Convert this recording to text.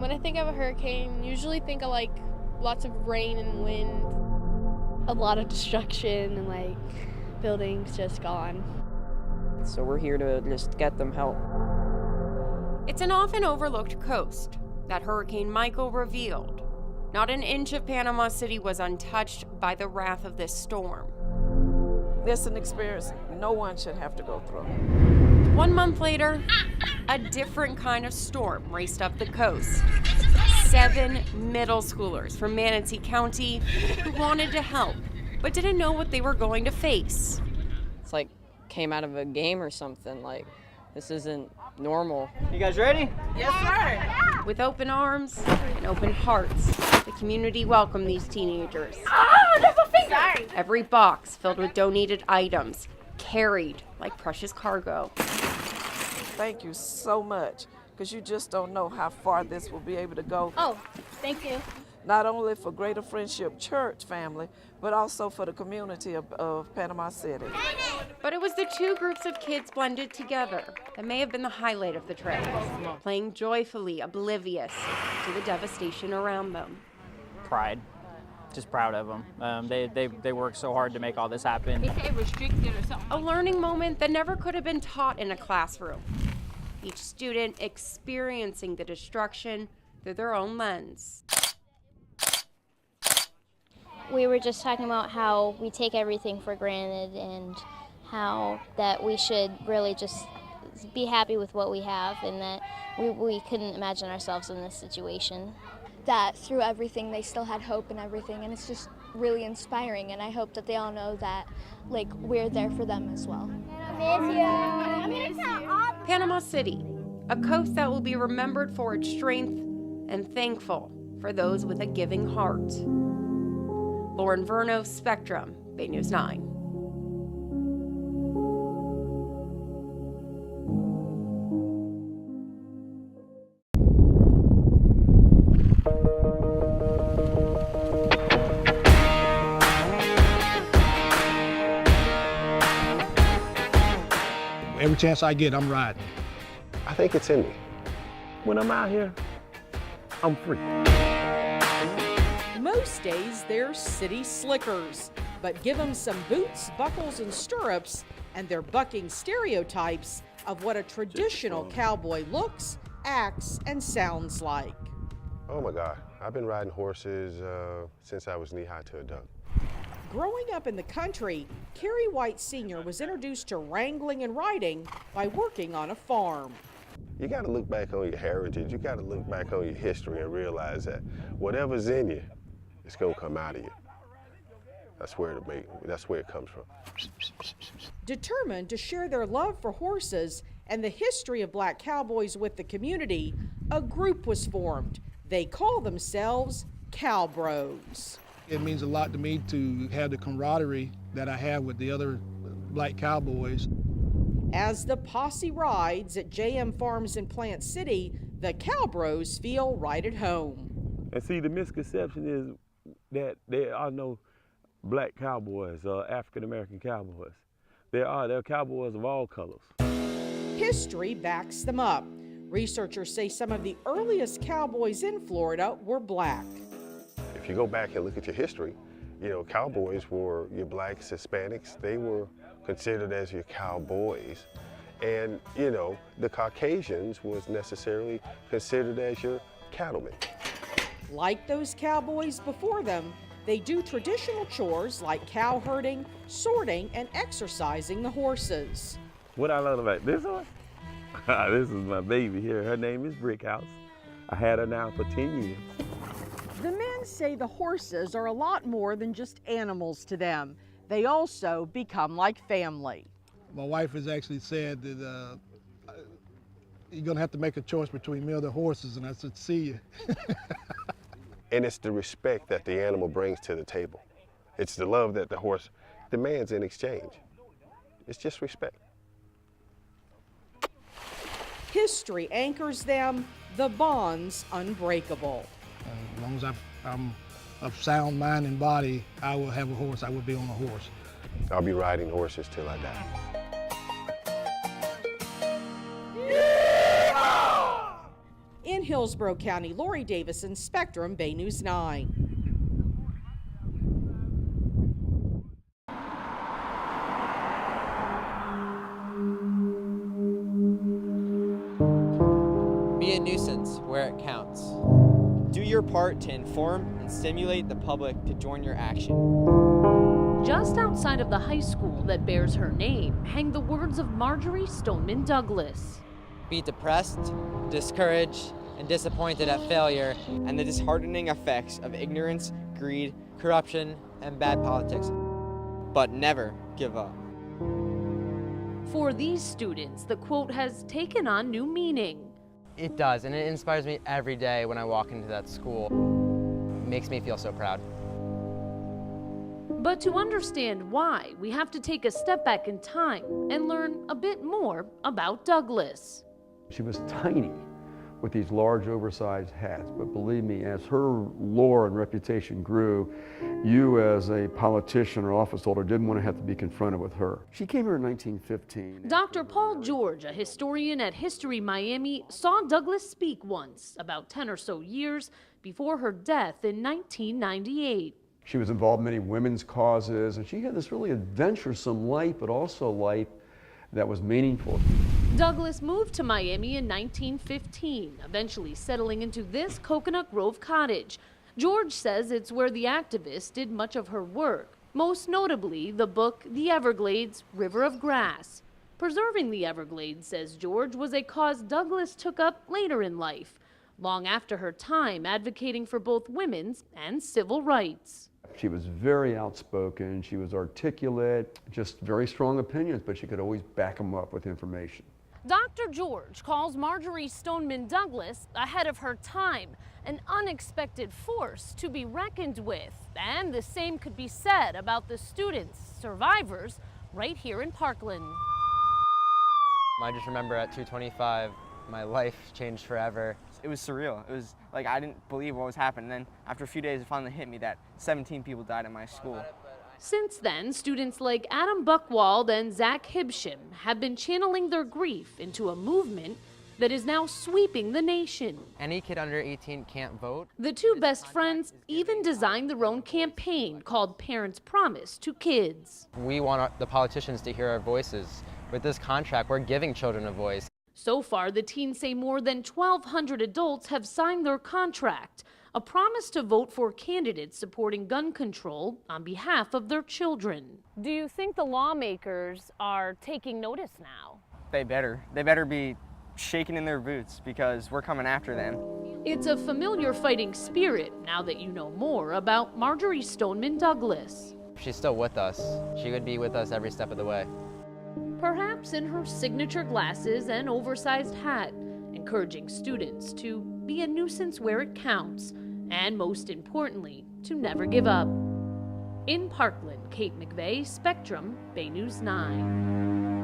When I think of a hurricane, usually think of like lots of rain and wind. A lot of destruction and like buildings just gone. So we're here to just get them help. It's an often overlooked coast that Hurricane Michael revealed. Not an inch of Panama City was untouched by the wrath of this storm. It's an experience no one should have to go through. 1 month later, a different kind of storm raced up the coast. 7 middle schoolers from Manatee County who wanted to help, but didn't know what they were going to face. It's like came out of a game or something. Like, this isn't normal. You guys ready? Yes, sir. With open arms and open hearts, the community welcomed these teenagers. There's a finger! Sorry. Every box filled with donated items, carried like precious cargo. Thank you so much, because you just don't know how far this will be able to go. Oh, thank you. Not only for Greater Friendship Church family, but also for the community of Panama City. But it was the 2 groups of kids blended together that may have been the highlight of the trip, playing joyfully oblivious to the devastation around them. Pride. Just proud of them. They worked so hard to make all this happen. A learning moment that never could have been taught in a classroom. Each student experiencing the destruction through their own lens. We were just talking about how we take everything for granted and how that we should really just be happy with what we have, and that we couldn't imagine ourselves in this situation. That through everything they still had hope and everything, and it's just really inspiring, and I hope that they all know that like we're there for them as well. Panama City, a coast that will be remembered for its strength and thankful for those with a giving heart. Lauren Verno, Spectrum, Bay News 9. Every chance I get, I'm riding. I think it's in me. When I'm out here, I'm free. Most days, they're city slickers, but give them some boots, buckles, and stirrups, and they're bucking stereotypes of what a traditional cowboy looks, acts, and sounds like. Oh my God, I've been riding horses since I was knee-high to a duck. Growing up in the country, Kerry White Sr. was introduced to wrangling and riding by working on a farm. You gotta look back on your heritage, you gotta look back on your history and realize that whatever's in you, it's gonna come out of you. That's where it comes from. Determined to share their love for horses and the history of black cowboys with the community, a group was formed. They call themselves Cowbros. It means a lot to me to have the camaraderie that I have with the other black cowboys. As the posse rides at JM Farms in Plant City, the Cowbros feel right at home. And see, the misconception is that there are no black cowboys or African-American cowboys. There are cowboys of all colors. History backs them up. Researchers say some of the earliest cowboys in Florida were black. If you go back and look at your history, you know, cowboys were your blacks, Hispanics, they were considered as your cowboys. And, you know, the Caucasians was necessarily considered as your cattlemen. Like those cowboys before them, they do traditional chores like cow herding, sorting, and exercising the horses. What I love about this horse? This is my baby here. Her name is Brickhouse. I had her now for 10 years. The men say the horses are a lot more than just animals to them. They also become like family. My wife has actually said that you're gonna have to make a choice between me or the horses, and I said, see you. And it's the respect that the animal brings to the table. It's the love that the horse demands in exchange. It's just respect. History anchors them, the bonds unbreakable. As long as I'm of sound mind and body, I will have a horse. I will be on a horse. I'll be riding horses till I die. In Hillsborough County, Lori Davison, Spectrum, Bay News 9. Be a nuisance where it counts. Do your part to inform and stimulate the public to join your action. Just outside of the high school that bears her name hang the words of Marjory Stoneman Douglas. Be depressed, discouraged, and disappointed at failure and the disheartening effects of ignorance, greed, corruption, and bad politics, but never give up. For these students, the quote has taken on new meaning. It does, and it inspires me every day when I walk into that school. It makes me feel so proud. But to understand why, we have to take a step back in time and learn a bit more about Douglas. She was tiny with these large oversized hats, but believe me, as her lore and reputation grew, you as a politician or office holder didn't want to have to be confronted with her. She came here in 1915. Dr. Paul George, a historian at History Miami, saw Douglas speak once, about 10 or so years before her death in 1998. She was involved in many women's causes, and she had this really adventuresome life, but also life that was meaningful. Douglas moved to Miami in 1915, eventually settling into this Coconut Grove cottage. George says it's where the activist did much of her work, most notably the book The Everglades, River of Grass. Preserving the Everglades, says George, was a cause Douglas took up later in life, long after her time advocating for both women's and civil rights. She was very outspoken, she was articulate, just very strong opinions, but she could always back them up with information. Dr. George calls Marjory Stoneman Douglas ahead of her time, an unexpected force to be reckoned with. And the same could be said about the students, survivors, right here in Parkland. I just remember at 225, my life changed forever. It was surreal. It was like I didn't believe what was happening. And then after a few days, it finally hit me that 17 people died at my school. Since then, students like Adam Buchwald and Zach Hibsham have been channeling their grief into a movement that is now sweeping the nation. Any kid under 18 can't vote. The two best friends even designed their own campaign called Parents Promise to Kids. We want the politicians to hear our voices. With this contract, we're giving children a voice. So far, the teens say more than 1,200 adults have signed their contract, a promise to vote for candidates supporting gun control on behalf of their children. Do you think the lawmakers are taking notice now? They better be shaking in their boots because we're coming after them. It's a familiar fighting spirit now that you know more about Marjory Stoneman Douglas. She's still with us. She would be with us every step of the way. Perhaps in her signature glasses and oversized hat, encouraging students to be a nuisance where it counts, and most importantly, to never give up. In Parkland, Kate McVeigh, Spectrum, Bay News 9.